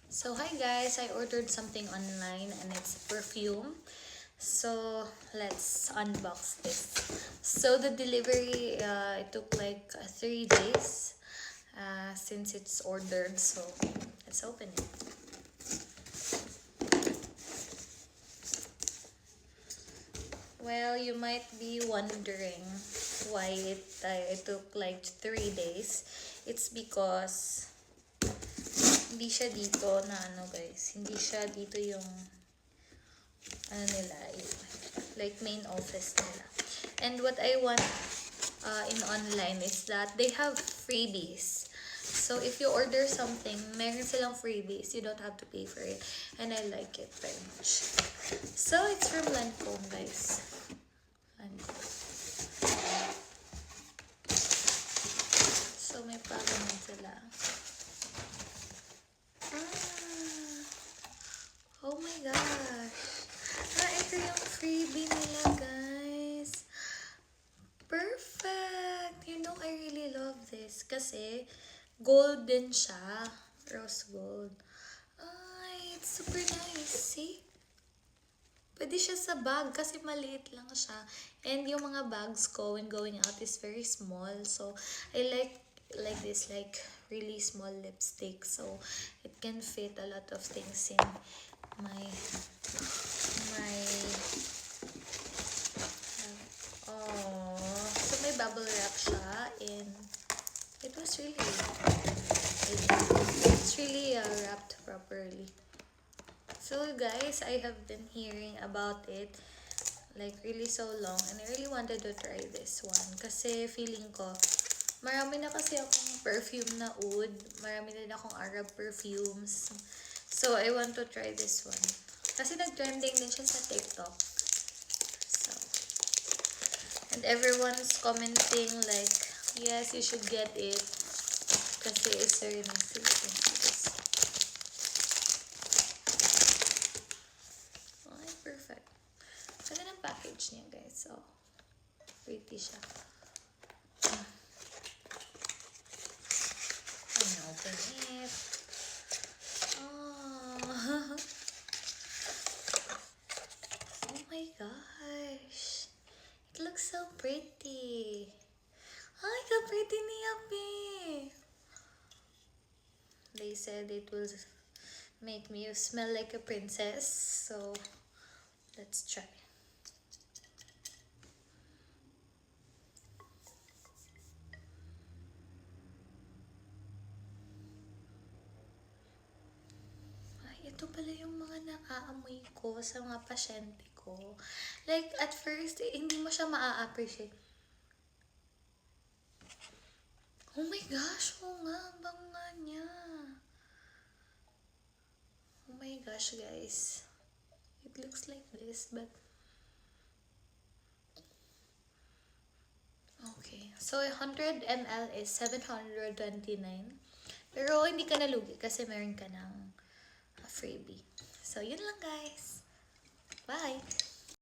So hi guys, I ordered something online and it's perfume. So let's unbox this. So the delivery, it took like 3 days since it's ordered. So let's open it. Well, you might be wondering why it took like 3 days. It's because hindi siya dito na guys. Hindi siya dito yung nila, like main office nila. And what I want in online is that they have freebies. So if you order something, meron silang freebies. You don't have to pay for it. And I like it very much. So it's from Lancome, guys. Lancome. So may pagaman sila. Oh my gosh. Ito yung freebie nila, guys. Perfect! You know, I really love this. Kasi, gold din siya. Rose gold. Ay, it's super nice. See? Pwede siya sa bag kasi maliit lang siya. And yung mga bags ko when going out is very small. So, I like this, like really small lipstick. So, it can fit a lot of things in my so may bubble wrap siya and it's really wrapped properly. So guys, I have been hearing about it like really so long and I really wanted to try this one kasi feeling ko marami na kasi akong perfume na oud, marami din akong Arab perfumes. So I want to try this one. Kasi nag-trending din siya sa TikTok. So, and everyone's commenting like, yes, you should get it. Kasi it's very nice. Okay, perfect. Ganda ng package niya, guys. So, pretty siya. I'm gonna open it. Oh my gosh. It looks so pretty. Ay, ka-pretty ni Yapi. They said it will make me smell like a princess. So, let's try. Ay, ito pala yung mga naaamoy ko sa mga pasyente ko. Like, at first, hindi mo siya maa-appreciate. Oh my gosh, oo nga, ang bango nga niya. Oh my gosh, guys. It looks like this, but okay. So, 100 ml is 729. Pero, hindi ka nalugi kasi meron ka ng freebie. So, yun lang, guys. Bye!